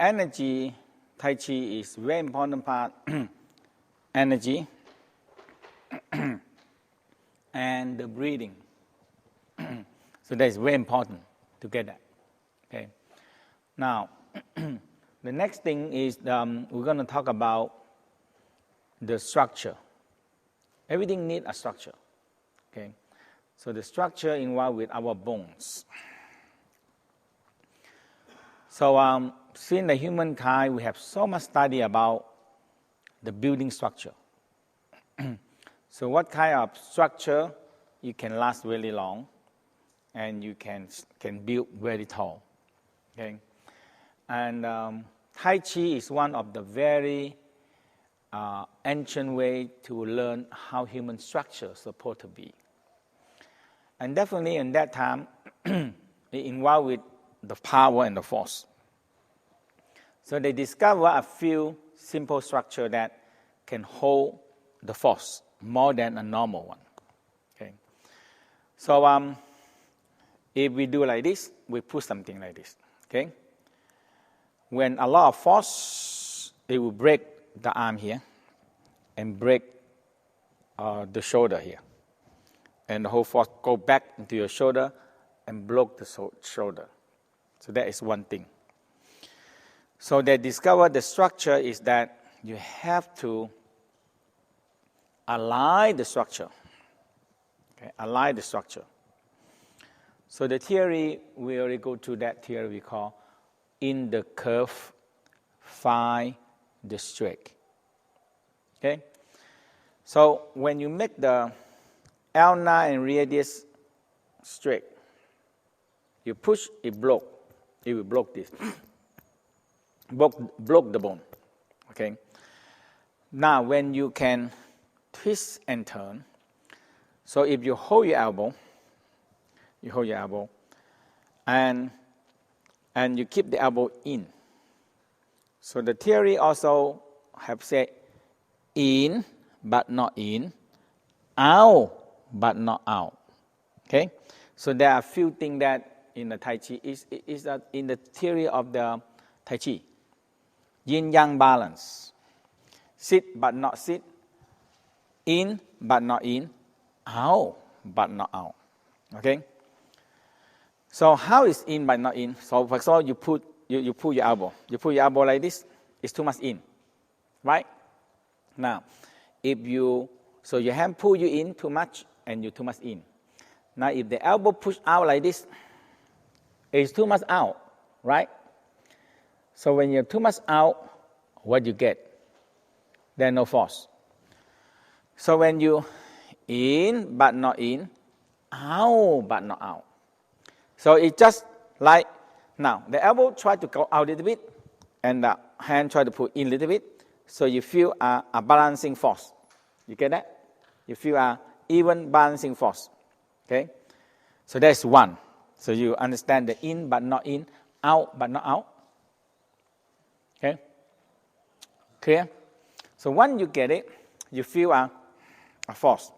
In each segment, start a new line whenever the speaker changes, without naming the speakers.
energy, Tai Chi is very important part, energy, and the breathing. So that is very important to get that. Okay. Now, the next thing is we're going to talk about the structure. Everything needs a structure. Okay. So the structure involved with our bones. So since the humankind, we have so much study about the building structure. So what kind of structure you can last really long and you can build very tall. Okay? And Tai Chi is one of the very ancient way to learn how human structure is supposed to be. And definitely in that time, it involved with the power and the force. So they discover a few simple structure that can hold the force more than a normal one. Okay. So if we do like this, we put something like this. Okay. When a lot of force, it will break the arm here and break the shoulder here. And the whole force go back into your shoulder and block the shoulder. So that is one thing. So they discover the structure is that you have to align the structure. Okay, align the structure. So the theory, we already go to that theory we call in the curve, find the straight. Okay? So when you make the ulna and radius straight, you push, it block. It will block this. block the bone. Okay? Now when you can twist and turn, so if you hold your elbow, and you keep the elbow in. So the theory also have said in but not in, out but not out. Okay? So there are a few things that in the Tai Chi is in the theory of the Tai Chi. Yin-yang balance. Sit but not sit. In but not in. Out but not out. Okay? So how is in but not in? So for example, you pull your elbow. You pull your elbow like this, it's too much in. Right? Now, so your hand pull you in too much and you too much in. Now if the elbow push out like this, it's too much out, right? So when you're too much out, what you get? There's no force. So when you in but not in, out but not out. So it's just like, now the elbow try to go out a little bit and the hand try to pull in a little bit. So you feel a balancing force. You get that? You feel a even balancing force. Okay? So that's one. So you understand the in but not in, out but not out. Okay? Clear? So when you get it, you feel a force.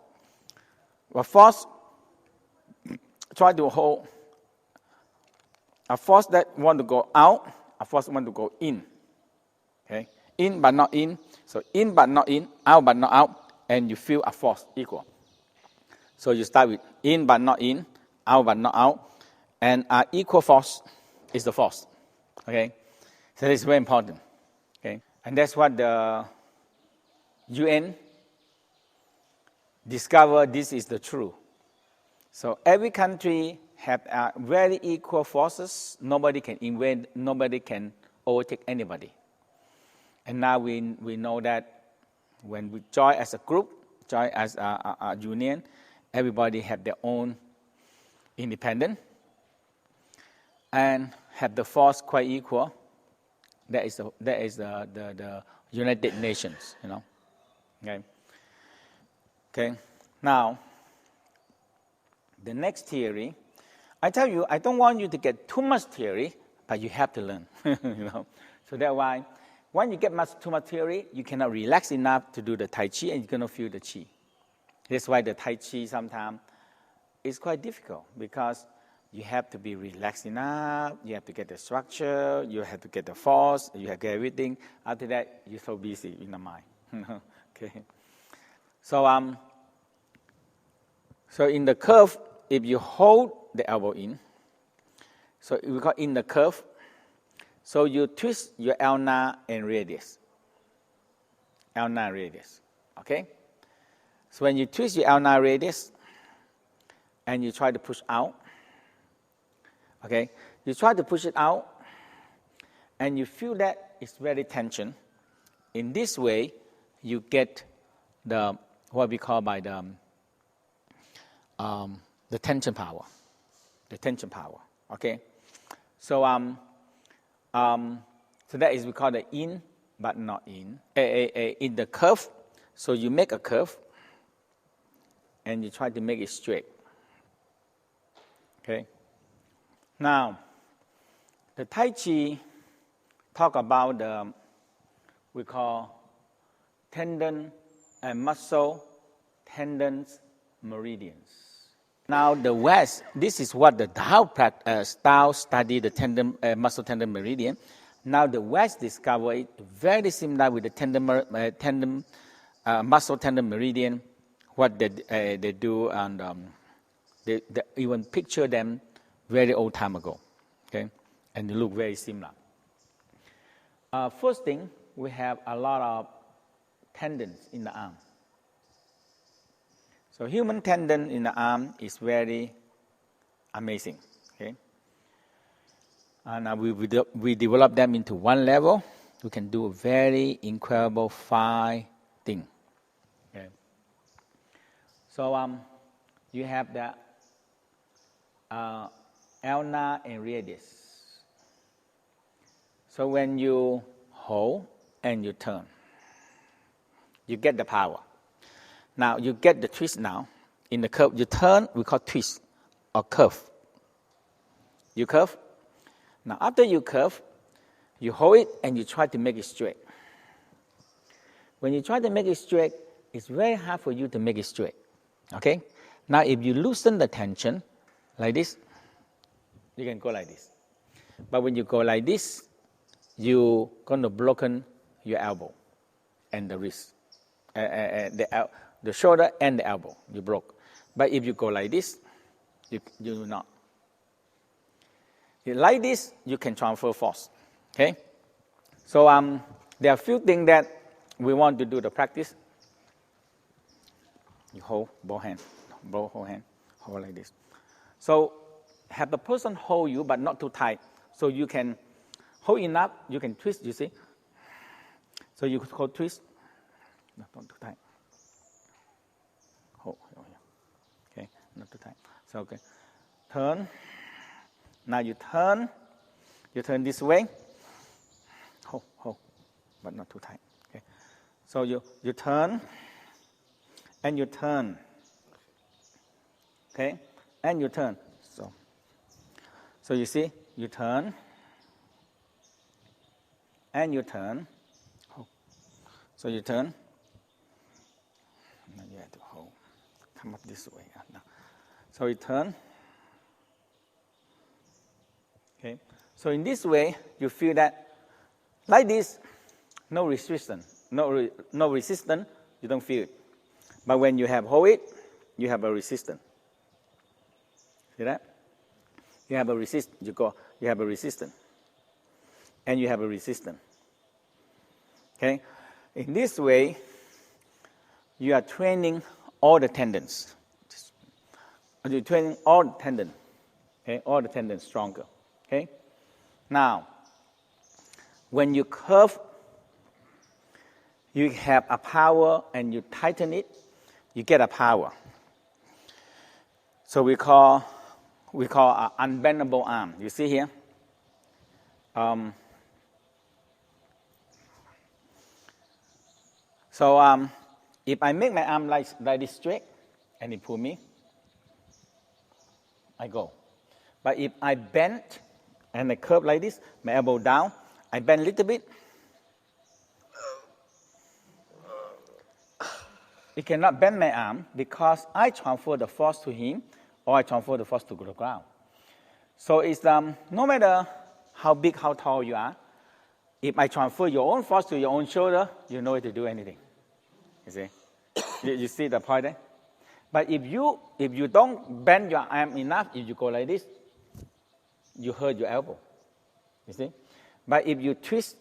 A force try to hold. A force that want to go out, a force want to go in. Okay? In but not in. So in but not in, out but not out, and you feel a force equal. So you start with in but not in, out but not out, and equal force is the force. Okay? So this is very important. Okay? And that's what the UN discovered this is the truth. So every country have very equal forces. Nobody can invade, nobody can overtake anybody. And now we know that when we join as a group, join as a union, everybody have their own independence and have the force quite equal. That is the United Nations, you know. Okay. Now, the next theory, I tell you, I don't want you to get too much theory, but you have to learn, you know. So that's why when you get too much theory, you cannot relax enough to do the Tai Chi and you're going to feel the Chi. That's why the Tai Chi sometimes is quite difficult because you have to be relaxed enough, you have to get the structure, you have to get the force, you have to get everything. After that, you're so busy in the mind. Okay. So in the curve, if you hold the elbow in, so we call in the curve, so you twist your ulna and radius. Ulna and radius. Okay? So when you twist your ulnar radius and you try to push out, okay, you try to push it out and you feel that it's very tension. In this way, you get the what we call by the tension power. The tension power. Okay? So so that is we call the in but not in. In the curve, so you make a curve and you try to make it straight. Okay? Now, the Tai Chi talk about the, we call tendon and muscle, tendons, meridians. Now, the West, this is what the Tao study the tendon, muscle tendon meridian. Now, the West discovered it very similar with the muscle tendon meridian, what they do, and they even picture them very old time ago, okay? And they look very similar. First thing, we have a lot of tendons in the arm. So human tendon in the arm is very amazing, okay? And we develop them into one level. We can do a very incredible fine thing. Okay? So you have the ulna and radius. So when you hold and you turn, you get the power. Now you get the twist now. In the curve, you turn, we call twist or curve. You curve. Now after you curve, you hold it and you try to make it straight. When you try to make it straight, it's very hard for you to make it straight. Okay? Now if you loosen the tension, like this, you can go like this. But when you go like this, you're going to broken your elbow and the wrist, the shoulder and the elbow. You broke. But if you go like this, you do not. Like this, you can transfer force. Okay? So there are a few things that we want to do the practice. You hold both hands, hold like this. So have the person hold you, but not too tight. So you can hold enough, you can twist, you see. So you could twist, not too tight. Hold here. Okay, not too tight. So okay, turn. Now you turn this way. Hold, but not too tight. Okay, so you turn, and you turn. Okay, and you turn. So you see, you turn, and you turn. So you turn. Now you have to hold. Come up this way. Now. So you turn. Okay. So in this way, you feel that, like this, no resistance. No resistance, you don't feel it. But when you have hold it, you have a resistance. See that? You have a resistance. You have a resistance. And you have a resistance. Okay? In this way, you are training all the tendons. You're training all the tendons. Okay? All the tendons stronger. Okay? Now, when you curve, you have a power and you tighten it, you get a power. So we call an unbendable arm. You see here? So if I make my arm like this straight and you pull me, I go. But if I bend and I curve like this, my elbow down, I bend a little bit, he cannot bend my arm because I transfer the force to him or I transfer the force to the ground. So it's no matter how big, how tall you are, if I transfer your own force to your own shoulder, you know it to do anything. You see? You see the point there? But if you don't bend your arm enough, if you go like this, you hurt your elbow. You see? But if you twist,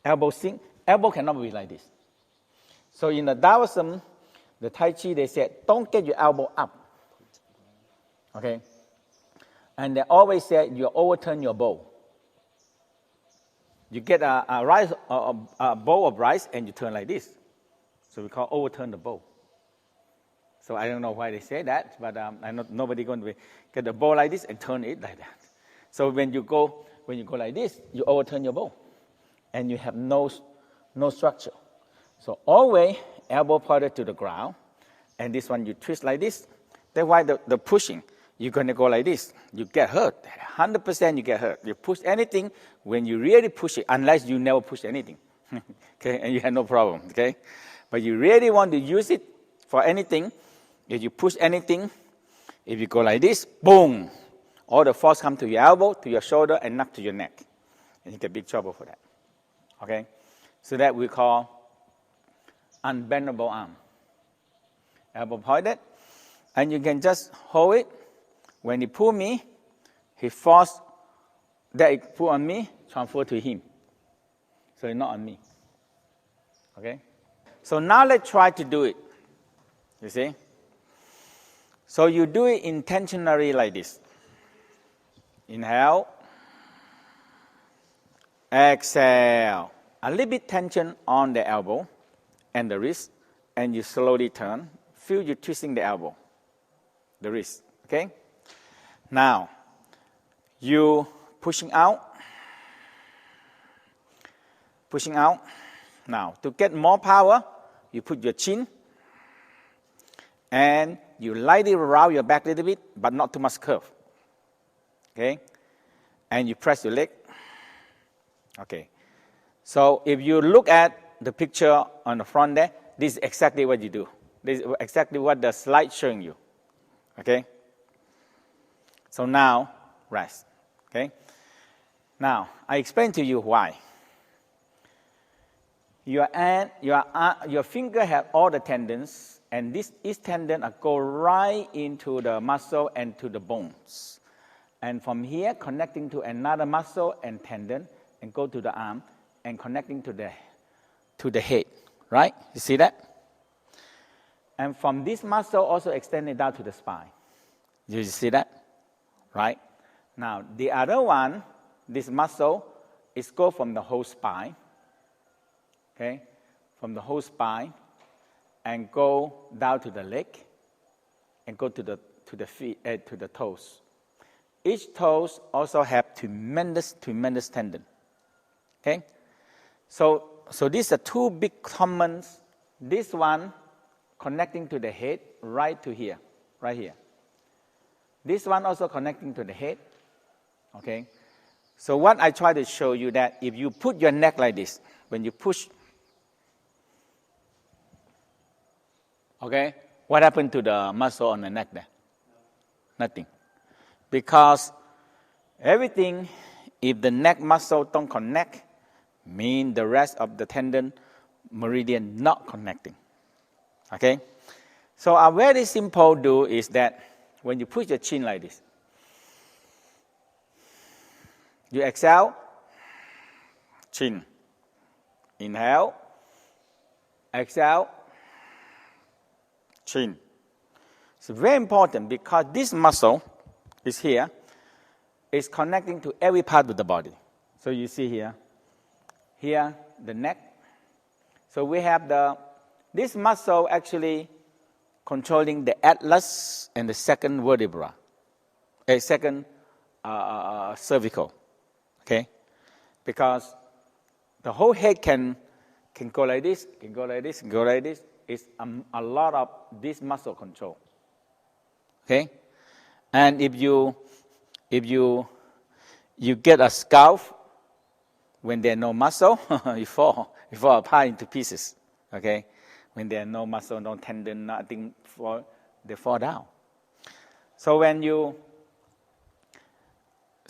elbow sink, elbow cannot be like this. So in the Taoism, the Tai Chi, they said, don't get your elbow up. Okay? And they always say you overturn your bowl. You get a bowl of rice and you turn like this. So we call overturn the bowl. So I don't know why they say that, but I know nobody going to get the bowl like this and turn it like that. So when you go like this, you overturn your bowl, and you have no structure. So always elbow pointed to the ground, and this one you twist like this. That's why the pushing, you're going to go like this. You get hurt. 100% you get hurt. You push anything when you really push it, unless you never push anything. Okay, and you have no problem. Okay, but you really want to use it for anything. If you push anything, if you go like this, boom, all the force come to your elbow, to your shoulder, and not to your neck. And you get big trouble for that. Okay? So that we call unbendable arm. Elbow pointed, and you can just hold it. When he pull me, he force that he pull on me, transfer to him. So it's not on me. Okay? So now let's try to do it. You see? So you do it intentionally like this. Inhale. Exhale. A little bit tension on the elbow and the wrist, and you slowly turn. Feel you twisting the elbow, the wrist. Okay? Now, you pushing out. Pushing out. Now, to get more power, you put your chin and you lightly round your back a little bit, but not too much curve. Okay? And you press your leg. Okay. So if you look at the picture on the front there, this is exactly what you do. This is exactly what the slide showing you. Okay? So now, rest. Okay? Now, I explain to you why. Your finger have all the tendons, and each tendon go right into the muscle and to the bones. And from here, connecting to another muscle and tendon, and go to the arm, and connecting to the head. Right? You see that? And from this muscle, also extending down to the spine. You see that? Right? Now, the other one, this muscle, is go from the whole spine. Okay? From the whole spine, and go down to the leg, and go to the feet, to the toes. Each toes also have tremendous tendon. Okay, so these are two big commons. This one connecting to the head right to here, right here. This one also connecting to the head. Okay, so what I try to show you that if you put your neck like this, when you push. Okay, what happened to the muscle on the neck there? Nothing. Because everything, if the neck muscle don't connect, mean the rest of the tendon meridian not connecting. Okay? So a very simple do is that when you put your chin like this, you exhale, chin. Inhale, exhale, chin. It's very important because this muscle is here, is connecting to every part of the body. So you see here, the neck. So we have this muscle actually controlling the atlas and the second vertebra, second cervical. Okay, because the whole head can go like this, can go like this, can go like this. It's a lot of this muscle control. Okay, and if you get a scalp when there's no muscle, you fall apart into pieces. Okay, when there's no muscle, no tendon, nothing, they fall down. So when you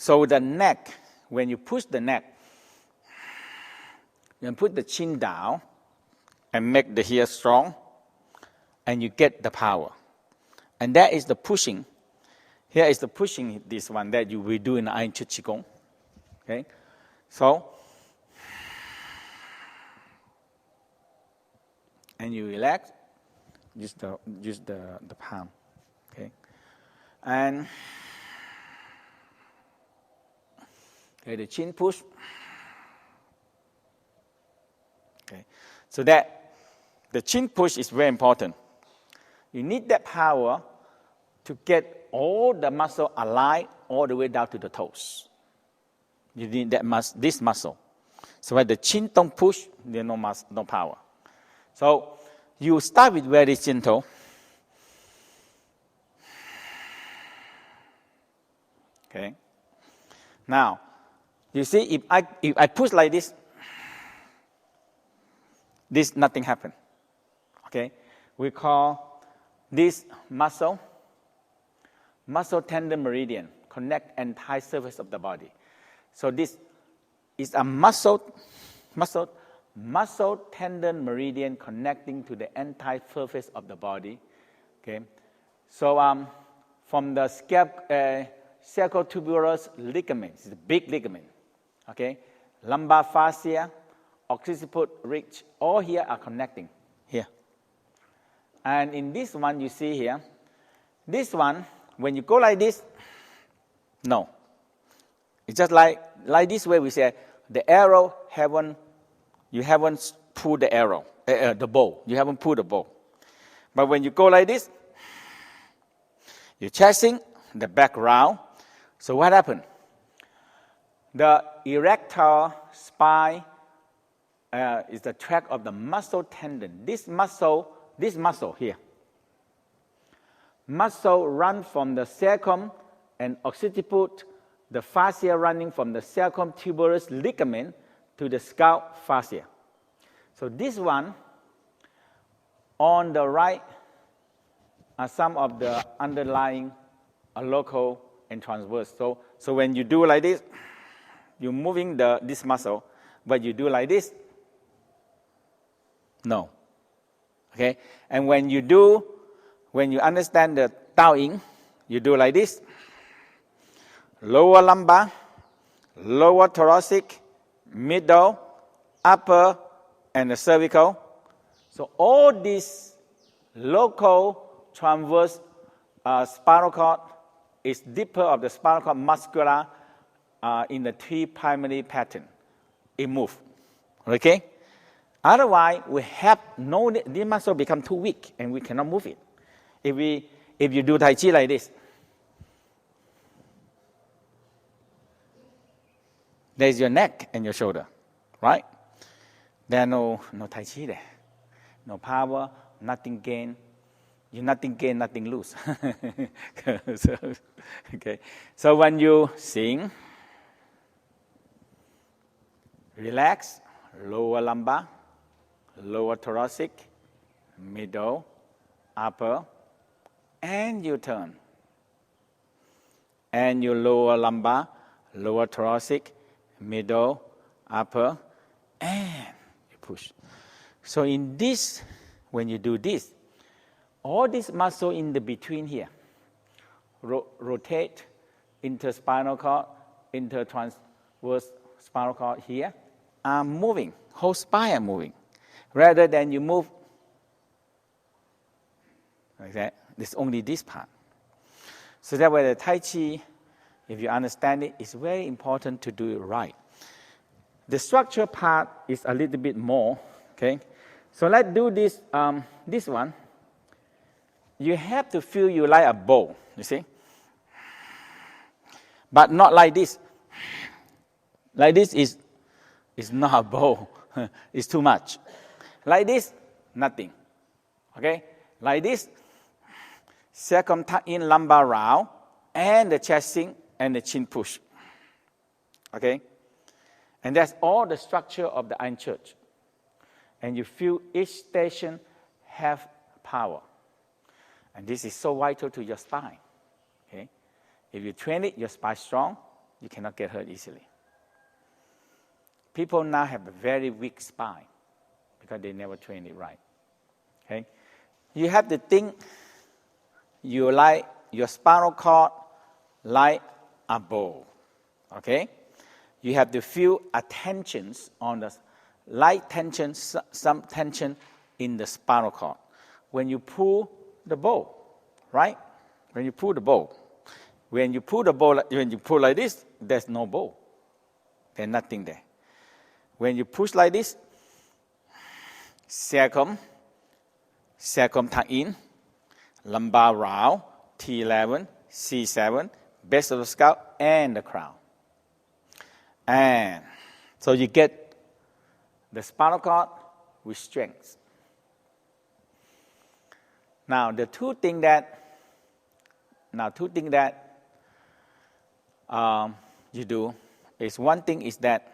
So the neck, when you push the neck, you put the chin down and make the hair strong, and you get the power. And that is the pushing. Here is the pushing, this one, that you will do in Iron Chut Qigong. Okay? So, and you relax, use the palm. Okay? And okay, the chin push. Okay. So that the chin push is very important. You need that power to get all the muscle aligned all the way down to the toes. You need that this muscle. So when the chin don't push, there's no power. So you start with very gentle. Okay. Now, you see, if I push like this nothing happen. Okay. We call this muscle tendon meridian, connect entire surface of the body. So this is a muscle tendon meridian connecting to the entire surface of the body. Okay. So from the sacrotuberous ligament, it's a big ligament. Okay. Lumbar fascia, occiput ridge, all here are connecting here. And in this one you see here, this one, when you go like this, no. It's just like this way we say, the arrow you haven't pulled the arrow, the bow. You haven't pulled the bow. But when you go like this, you're chasing the back round. So what happened? The erector spine is the track of the muscle tendon. This muscle here. Muscle run from the sacrum and occiput, the fascia running from the sacrotuberous ligament to the scalp fascia. So this one, on the right, are some of the underlying local and transverse. So when you do like this, you're moving this muscle, but you do like this, no. Okay? And when you understand the Tao Ying, you do like this. Lower lumbar, lower thoracic, middle, upper, and the cervical. So all these local transverse spinal cord is deeper of the spinal cord muscular in the three primary pattern. It moves. Okay? Otherwise, we have the muscle become too weak and we cannot move it. If you do Tai Chi like this, there's your neck and your shoulder, right? There are no Tai Chi there. No power, nothing gain. You nothing gain, nothing lose. So when you sing, relax, lower lumbar, lower thoracic, middle, upper, and you turn. And you lower lumbar, lower thoracic, middle, upper, and you push. So in this, when you do this, all this muscle in the between here, rotate interspinal cord, intertransverse spinal cord here, are moving. Whole spine are moving. Rather than you move like that, it's only this part. So that way the Tai Chi, if you understand it, it's very important to do it right. The structure part is a little bit more, okay? So let's do this, this one. You have to feel you like a bow, you see? But not like this. Like this is not a bow. It's too much. Like this, nothing. Okay? Like this, sacrum tuck in, lumbar round, and the chest sink and the chin push. Okay? And that's all the structure of the Iron Church. And you feel each station have power. And this is so vital to your spine. Okay? If you train it, your spine strong, you cannot get hurt easily. People now have a very weak spine because they never train it right. Okay? You have to think you like your spinal cord like a bow. Okay? You have to feel a tension on the light tension, some tension in the spinal cord. When you pull the bow, right? When you pull the bow. When you pull like this, there's no bow. There's nothing there. When you push like this, sacrum tuck in, lumbar round, T11, C7, base of the scalp, and the crown. And so you get the spinal cord with strength. Now, the two things that you do is, one thing is that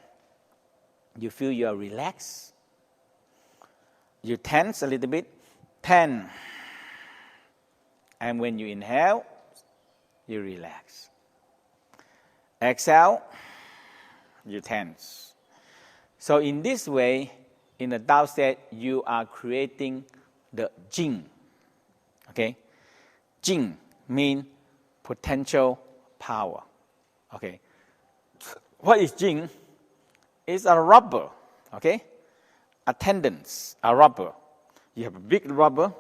you feel you're relaxed. You tense a little bit, tense. And when you inhale, you relax. Exhale, you tense. So in this way, in the Tao set, you are creating the Jing. Okay? Jing means potential power. Okay? What is Jing? It's a rubber. Okay? A tendons, a rubber. You have a big rubber.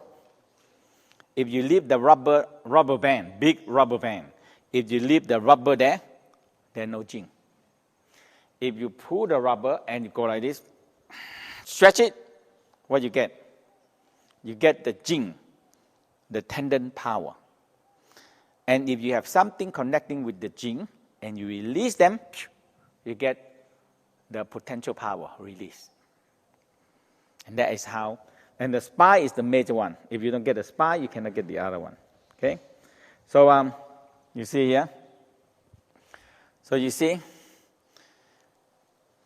If you leave the rubber band, big rubber band, if you leave the rubber there, there's no Jing. If you pull the rubber and you go like this, stretch it, what you get? You get the Jing, the tendon power. And if you have something connecting with the Jing and you release them, you get the potential power release. And that is how, and the spine is the major one. If you don't get the spine, you cannot get the other one. Okay? So you see here. So you see,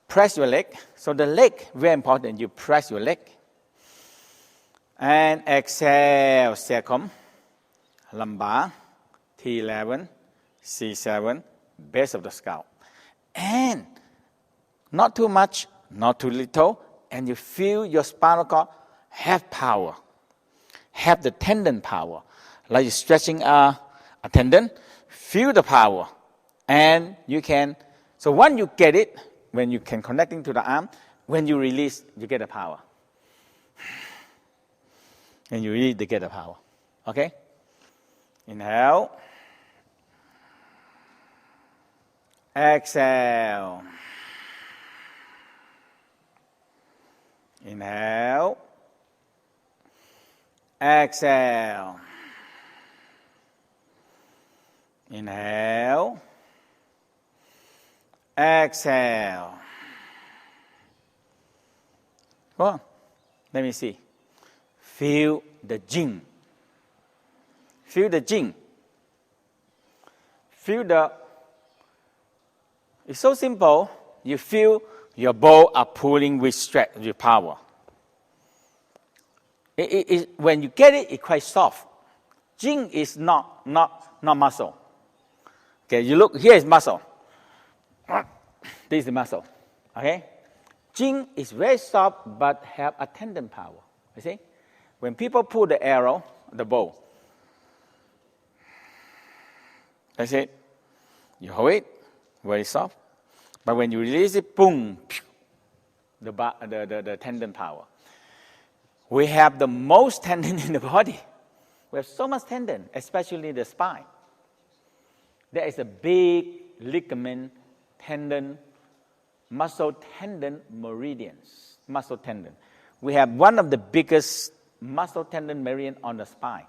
press your leg. So the leg, very important. You press your leg. And exhale, sacrum, lumbar, T11, C7, base of the scalp. And not too much, not too little, and you feel your spinal cord have power, have the tendon power. Like you're stretching a tendon, feel the power. And you can, so once you get it, when you can connect it to the arm, when you release, you get the power. And you release, you get the power. Okay? Inhale. Exhale. Inhale. Exhale. Inhale. Exhale. Go on. Let me see. Feel the Jing. Feel the Jing. Feel the, it's so simple. You feel your bow are pulling with strength, with power. When you get it, it's quite soft. Jing is not muscle. Okay, you look, here is muscle. This is the muscle. Okay? Jing is very soft but have a tendon power. You see? When people pull the arrow, the bow, that's it. You hold it, very soft. But when you release it, boom, the tendon power. We have the most tendon in the body. We have so much tendon, especially the spine. There is a big ligament, tendon, muscle tendon meridians, muscle tendon. We have one of the biggest muscle tendon meridian on the spine.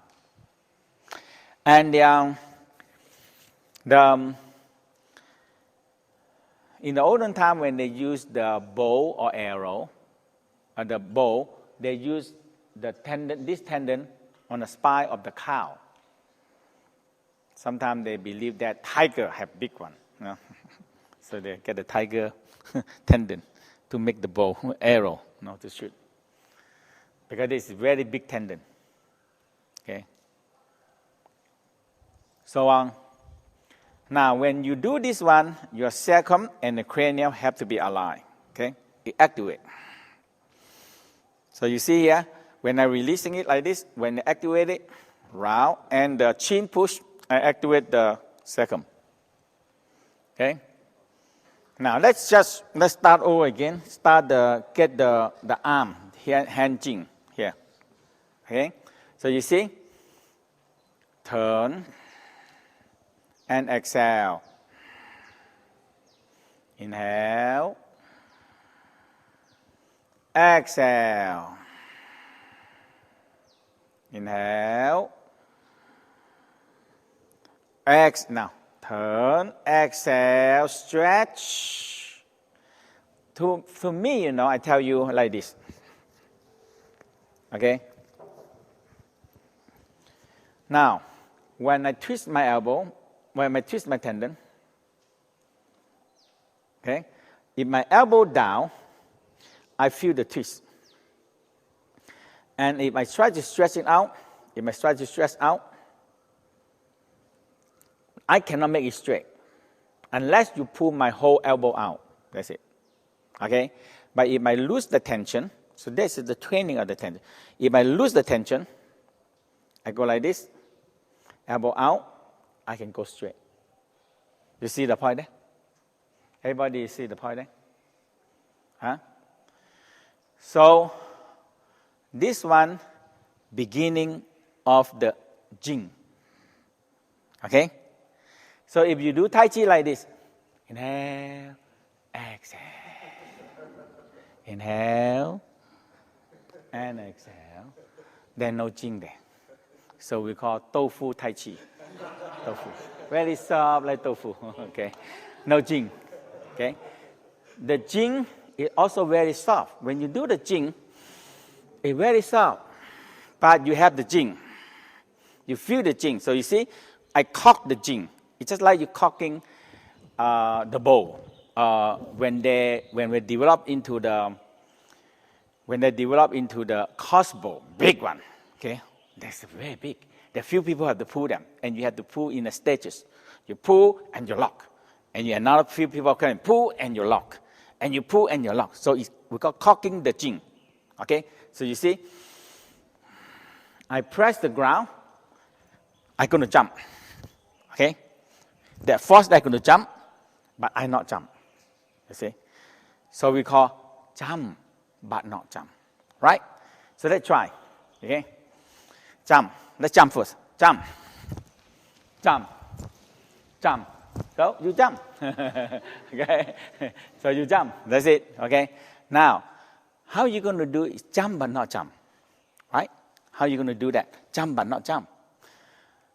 And in the olden time when they used the bow or arrow, they used this tendon on the spine of the cow. Sometimes they believe that tiger have big one. You know? So they get the tiger tendon to make the bow, arrow, to shoot. Because this is very big tendon. Okay. So Now, when you do this one, your sacrum and the cranium have to be aligned. Okay? It activate. So you see here, when I'm releasing it like this, when I activate it, round, and the chin push, I activate the sacrum. Okay? Now let's start over again. Get the arm here, hand jing here. Okay? So you see, turn and exhale. Inhale. Exhale. Inhale. Now, turn, exhale, stretch. To me, I tell you like this. Okay? Now, when I twist my elbow, when I twist my tendon, okay, if my elbow down, I feel the twist. And if I try to stretch it out, I cannot make it straight unless you pull my whole elbow out. That's it. Okay? But if I lose the tension, so this is the training of the tension. If I lose the tension, I go like this, elbow out, I can go straight. You see the point there? Everybody see the point there? Huh? So, this one, beginning of the jing. Okay? So if you do Tai Chi like this, inhale, exhale. Inhale, and exhale. Then no jing there. So we call tofu Tai Chi. Tofu. Very soft like tofu. Okay? No jing. Okay? The jing is also very soft. When you do the jing, it's very soft. But you have the jing. You feel the jing. So you see, I cock the jing. It's just like you cocking the bowl. When they develop into the crossbow, big one, okay, that's very big. The few people have to pull them, and you have to pull in the stages. You pull and you lock, and you another few people can pull and you lock, and you pull and you lock. So we call cocking the jing. Okay, so you see, I press the ground, I'm going to jump. Okay, that force I'm going to jump, but I not jump. You see, so we call jump but not jump, right? So let's try. Okay, jump. Let's jump first. Jump, jump, jump. So you jump. Okay, so you jump. That's it. Okay. Now, how you going to do is jump but not jump, right? How you going to do that? Jump but not jump.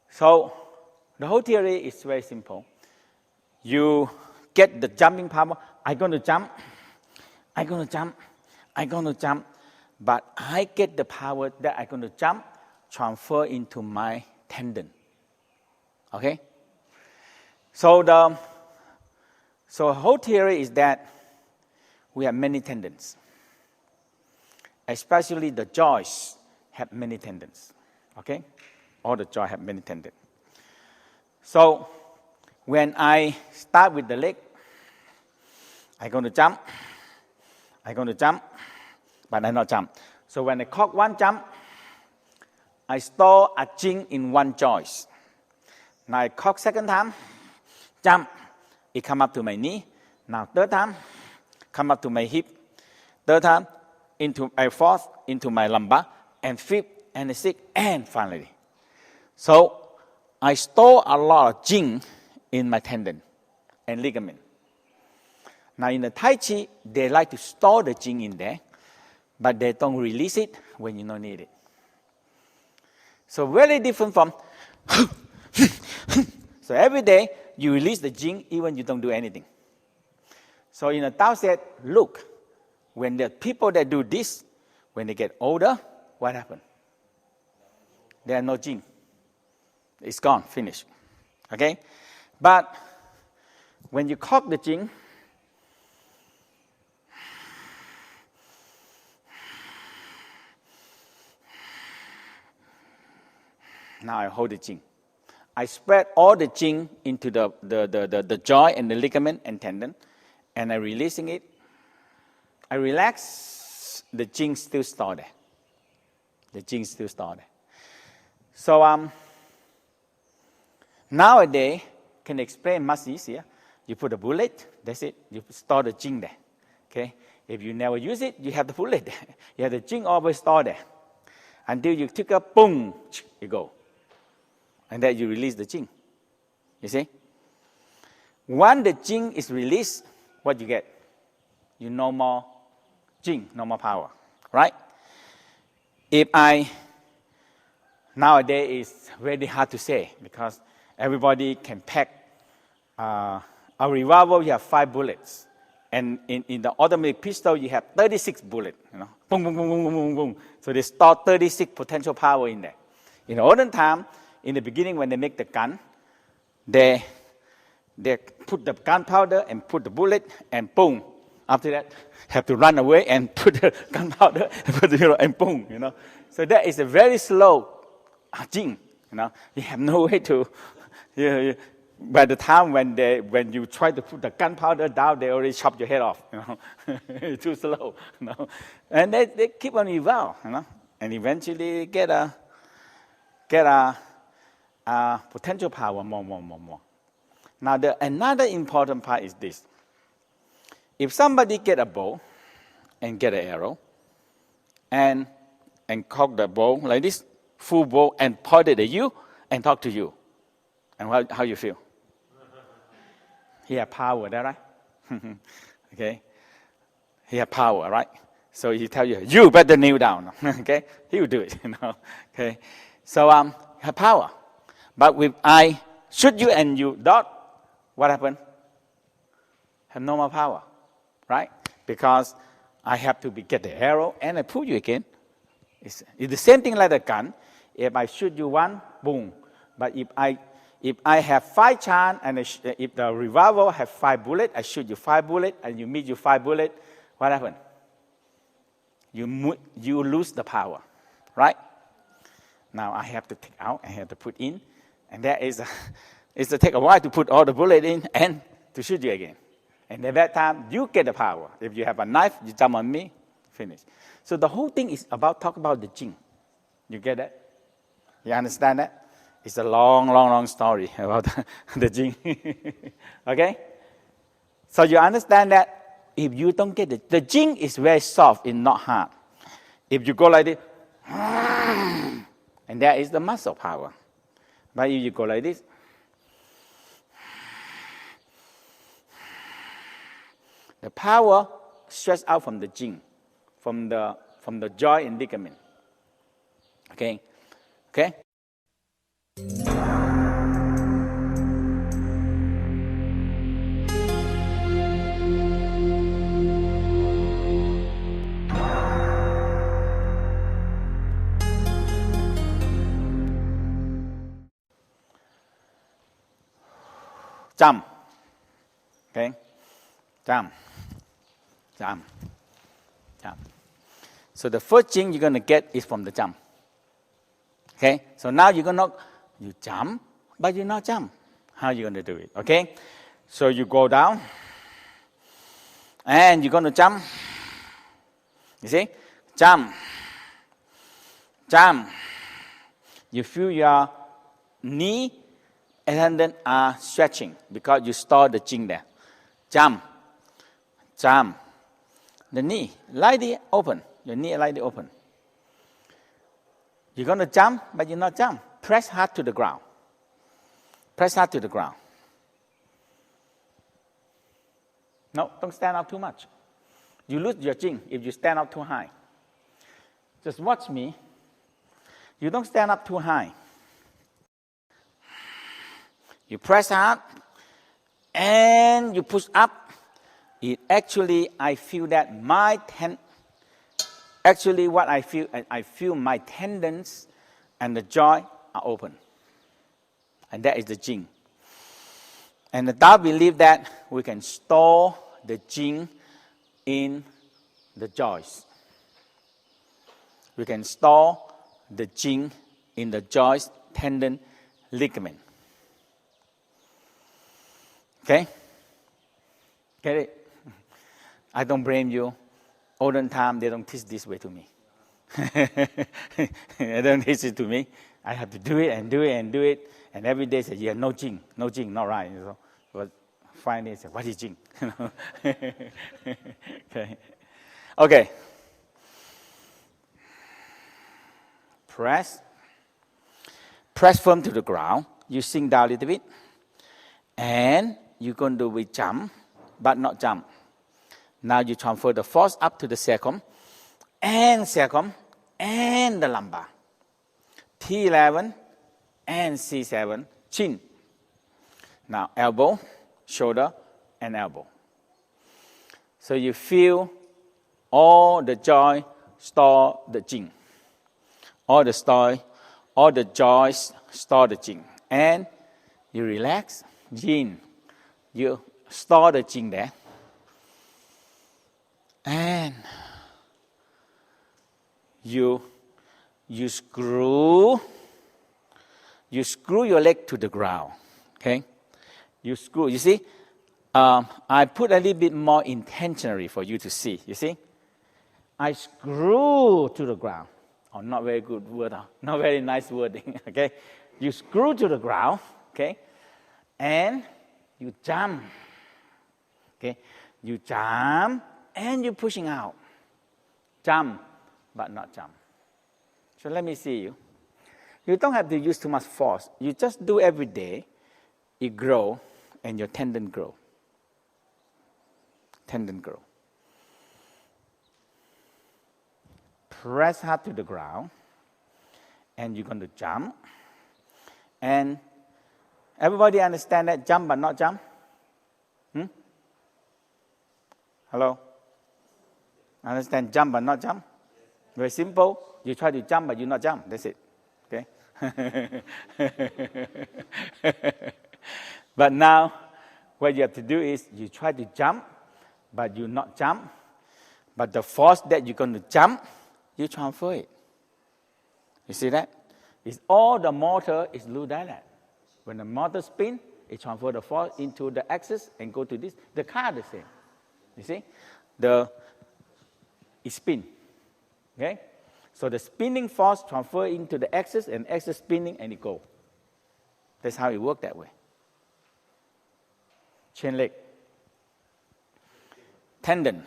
So the whole theory is very simple. You get the jumping power. I'm going to jump. I'm going to jump. I'm going to jump. But I get the power that I'm going to jump, transfer into my tendon. Okay? So the whole theory is that we have many tendons. Especially the joints have many tendons. Okay? All the joints have many tendons. So when I start with the leg, I'm going to jump. I'm going to jump, but I not jump. So when I cock one jump, I store a jing in one joint. Now I cock second time, jump. It come up to my knee. Now third time, come up to my hip. Third time, fourth into my lumbar, and fifth, and sixth, and finally. So I store a lot of jing in my tendon and ligament. Now in the Tai Chi, they like to store the jing in there, but they don't release it when you don't need it. So very different from, so every day you release the jing even you don't do anything. So in the Tao said, look, when the people that do this, when they get older, what happened? There are no jing. It's gone, finished. Okay? But when you cock the jing, now I hold the jing. I spread all the jing into the joint and the ligament and tendon, and I'm releasing it. I relax, the jing still stored there. The jing still stored there. So nowadays, can explain much easier. You put a bullet, that's it. You store the jing there. Okay? If you never use it, you have the bullet there. You have the jing always stored there. Until you took a boom, you go. And then you release the jing. You see? When the jing is released, what you get? You no more jing, no more power. Right? Nowadays it's very hard to say because everybody can pack a revolver, you have 5 bullets. And in the automatic pistol, you have 36 bullets. You know? Boom, boom, boom, boom, boom, boom, boom. So they store 36 potential power in there. In the olden time, in the beginning when they make the gun, they put the gunpowder and put the bullet and boom. After that, have to run away and put the gunpowder and boom. You know, so that is a very slow jing. You know, you have no way to. By the time when you try to put the gunpowder down, they already chop your head off. You know, it's too slow. You know, and they keep on evolve. You know, and eventually get a potential power more. Now another important part is this. If somebody get a bow and get an arrow and cock the bow like this, full bow, and point it at you and talk to you, and how you feel? He has power, is that right? Okay? He has power, right? So he tell you, you better kneel down. Okay? He will do it, you know. Okay? So he has power. But if I shoot you and you dodge, what happened? Have no more power, right? Because I have to get the arrow and I pull you again. It's the same thing like a gun. If I shoot you one, boom. But if I have 5 chance and if the revolver have 5 bullets, I shoot you 5 bullets and you meet you 5 bullets, what happened? You lose the power, right? Now I have to take out, I have to put in, and that is it's to take a while to put all the bullets in and to shoot you again. And at that time, you get the power. If you have a knife, you jump on me, finish. So the whole thing is talk about the jing. You get that? You understand that? It's a long story about the jing. Okay? So you understand that if you don't get it, the jing is very soft, it's not hard. If you go like this, and that is the muscle power. But if you go like this, the power stretches out from the jing, from the joint and ligament. Okay? Okay? Jump. Okay? Jump. Jump. Jump. So the first thing you're going to get is from the jump. Okay? So now you jump, but you not jump. How are you going to do it? Okay? So you go down, and you're going to jump. You see? Jump. Jump. You feel your knee and then are stretching because you store the jing there. Jump. Jump. The knee, lightly open. Your knee lightly open. You're going to jump, but you're not jump. Press hard to the ground. Press hard to the ground. No, don't stand up too much. You lose your jing if you stand up too high. Just watch me. You don't stand up too high. You press hard, and you push up. I feel that what I feel my tendons and the joint are open. And that is the jing. And the Tao believe that we can store the jing in the joints. We can store the jing in the joints, tendon, ligament. Okay? Get it? I don't blame you. Olden time, they don't teach this way to me. They don't teach it to me. I have to do it and do it and do it. And every day say, yeah, no jing, not right. You know? But finally, say, what is jing? Okay. Press firm to the ground. You sink down a little bit. And you're going to do jump, but not jump. Now you transfer the force up to the sacrum, and the lumbar. T11 and C7, chin. Now elbow, shoulder, and elbow. So you feel all the joint store the jing. All the joints store the jing. And you relax, yin. You store the jing there. And you screw your leg to the ground. Okay? You screw. You see? I put a little bit more intentionally for you to see. You see? I screw to the ground. Oh, not very good word. Not very nice wording. Okay? You screw to the ground. Okay? And you jump. Okay? You jump. And you're pushing out. Jump, but not jump. So let me see you. You don't have to use too much force. You just do every day. It grow, and your tendon grow. Tendon grow. Press hard to the ground. And you're going to jump. And everybody understand that? Jump, but not jump? Hello? Understand jump but not jump? Very simple. You try to jump but you not jump. That's it. Okay? But now, what you have to do is you try to jump, but you not jump. But the force that you're going to jump, you transfer it. You see that? It's all the motor is loose like that. When the motor spin, it transfer the force into the axis and go to this. The car the same. You see? It spin. Okay? So the spinning force transfer into the axis and axis spinning and it go. That's how it works that way. Chain leg. Tendons.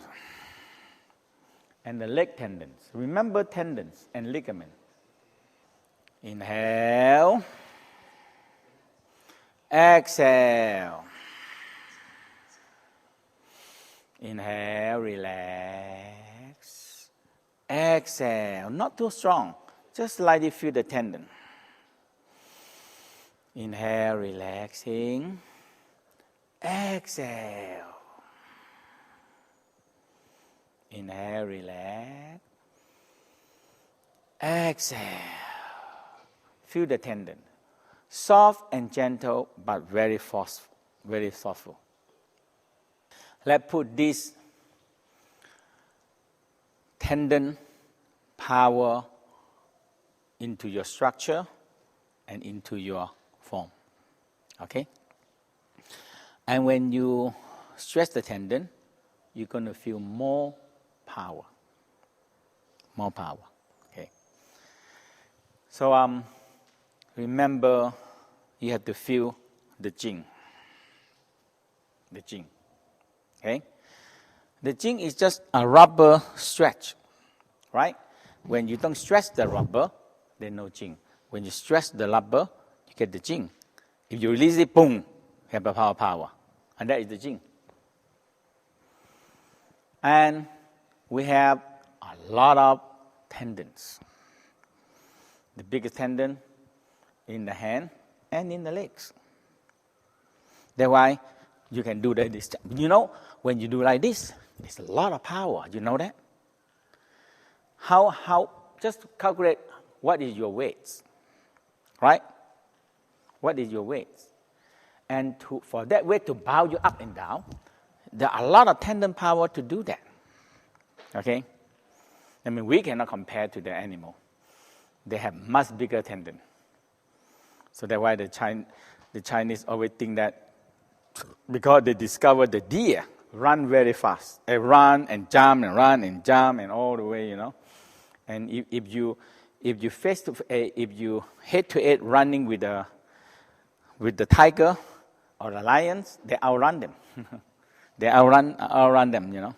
And the leg tendons. Remember tendons and ligament. Inhale. Exhale. Inhale, relax. Exhale, not too strong. Just slightly feel the tendon. Inhale, relaxing. Exhale. Inhale, relax. Exhale. Feel the tendon. Soft and gentle, but very forceful, very thoughtful. Let's put this tendon power into your structure and into your form. Okay? And when you stretch the tendon, you're going to feel more power. More power. Okay? So remember, you have to feel the jing. The jing. Okay? The jing is just a rubber stretch, right? When you don't stretch the rubber, there's no jing. When you stretch the rubber, you get the jing. If you release it, boom, you have a power. And that is the jing. And we have a lot of tendons. The biggest tendon in the hand and in the legs. That's why you can do that. You know, when you do like this, there's a lot of power. You know that? How? Just calculate what is your weight, right? What is your weight? And for that weight to bow you up and down, there are a lot of tendon power to do that. Okay? I mean, we cannot compare to the animal. They have much bigger tendon. So that's why the Chinese always think that because they discovered the deer run very fast. They run and jump and run and jump and all the way, And if you head to head running with the tiger or the lions, they outrun them. They outrun them,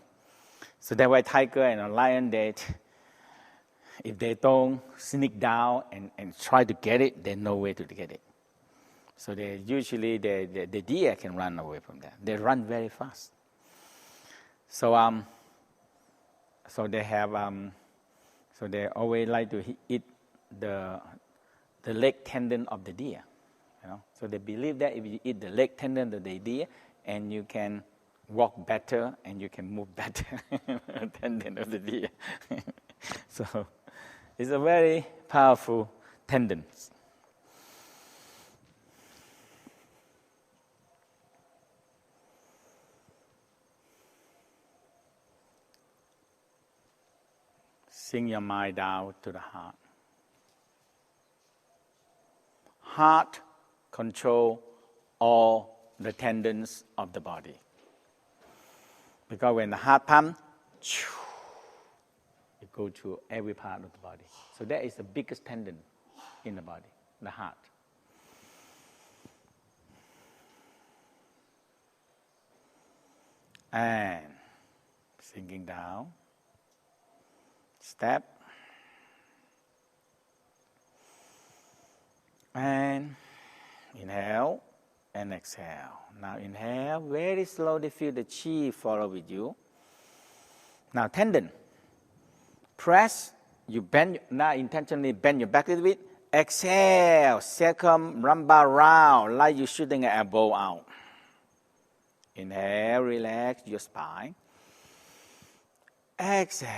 So that's why tiger and a lion, if they don't sneak down and try to get it, there's no way to get it. So usually the deer can run away from that. They run very fast. So they have so they always like to eat the leg tendon of the deer. So they believe that if you eat the leg tendon of the deer, and you can walk better and you can move better, tendon of the deer. So it's a very powerful tendon. Sink your mind down to the heart. Heart control all the tendons of the body. Because when the heart pumps, it goes to every part of the body. So that is the biggest tendon in the body, the heart. And sinking down. Step. And inhale and exhale. Now inhale, very slowly feel the chi follow with you. Now tendon. Press, you bend, now intentionally bend your back a little bit. Exhale, circumlumbar round, like you're shooting an elbow out. Inhale, relax your spine. Exhale.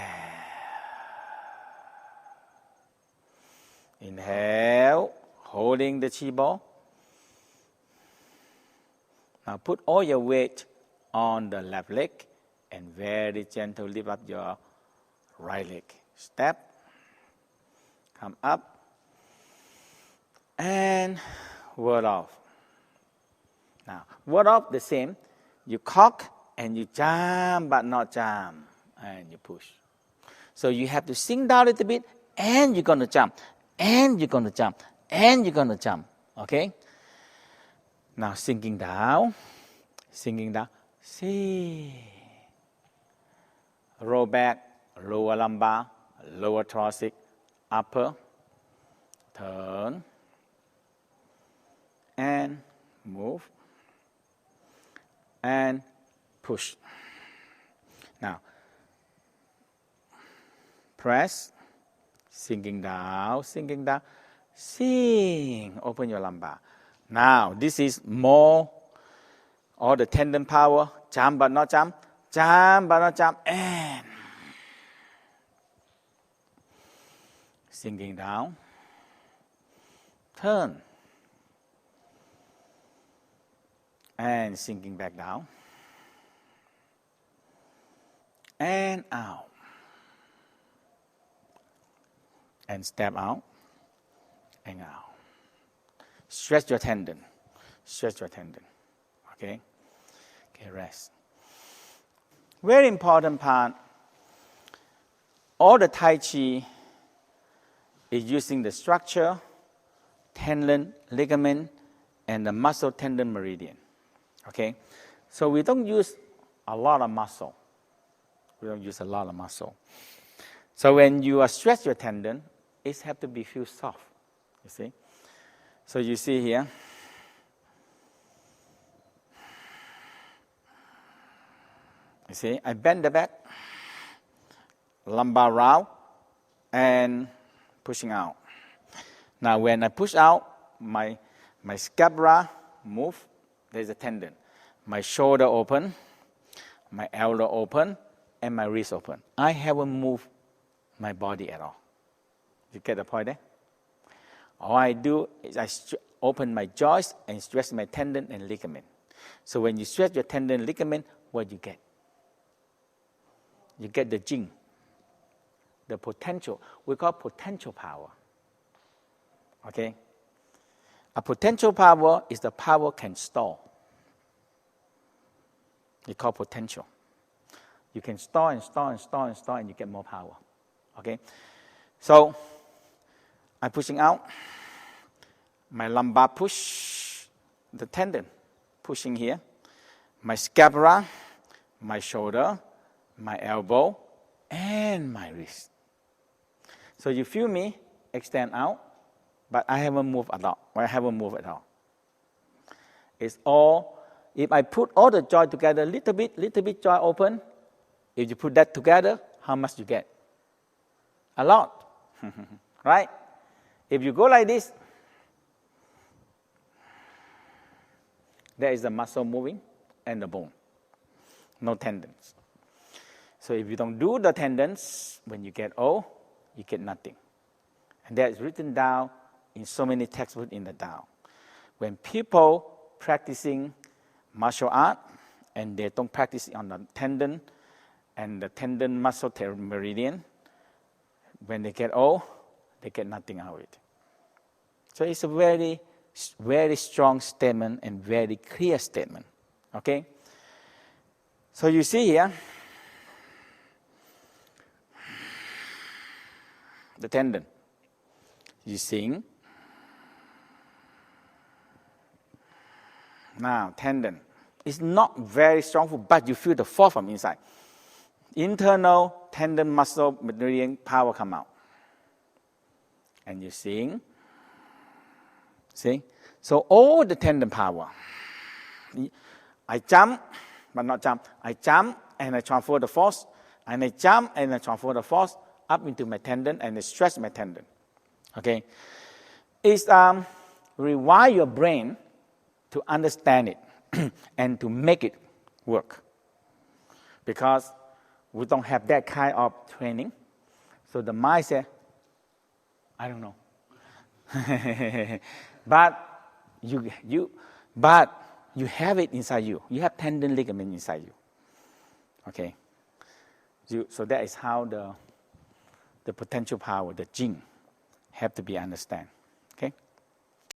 Inhale, holding the chi ball. Now put all your weight on the left leg and very gently lift up your right leg. Step, come up, and ward off. Now, ward off the same. You cock and you jump, but not jump, and you push. So you have to sink down a little bit, and you're going to jump, and you're going to jump, and you're going to jump, okay? Now sinking down, see. Roll back, lower lumbar, lower thoracic, upper, turn, and move, and push. Now, press, sinking down, sink, open your lumbar. Now, this is more, all the tendon power, jump but not jump, jump but not jump, and sinking down, turn, and sinking back down, and out, and step out, and out. Stretch your tendon, okay? Okay, rest. Very important part, all the Tai Chi is using the structure, tendon, ligament, and the muscle tendon meridian, okay? So we don't use a lot of muscle. So when you stretch your tendon, it has to be feel soft, you see? So you see here, you see, I bend the back, lumbar round, and pushing out. Now when I push out, my scapula move, there's a tendon. My shoulder open, my elbow open, and my wrist open. I haven't moved my body at all. You get the point there? All I do is I open my joints and stretch my tendon and ligament. So when you stretch your tendon and ligament, what do you get? You get the jing, the potential. We call potential power. Okay? A potential power is the power can store. It's called potential. You can store and store and store and store, and you get more power. Okay? So, I'm pushing out. My lumbar push, the tendon pushing here. My scapula, my shoulder, my elbow, and my wrist. So you feel me extend out, but I haven't moved at all. It's all, if I put all the joint together, little bit joint open, if you put that together, how much you get? A lot, right? If you go like this, there is the muscle moving and the bone, no tendons. So if you don't do the tendons, when you get old, you get nothing. And that is written down in so many textbooks in the Tao. When people practicing martial art and they don't practice on the tendon and the tendon muscle meridian, when they get old, they get nothing out of it. So it's a very, very strong statement and very clear statement. Okay? So you see here, the tendon. You see. Now, tendon. It's not very strong, but you feel the force from inside. Internal tendon muscle meridian power come out. And you see. See? So all the tendon power. I jump, but not jump. I jump and I transfer the force. And I jump and I transfer the force up into my tendon and I stretch my tendon. Okay? It's rewire your brain to understand it and to make it work. Because we don't have that kind of training. So the mind says, I don't know. But you have it inside you. You have tendon ligament inside you. Okay? So that is how the potential power, the jing, have to be understood.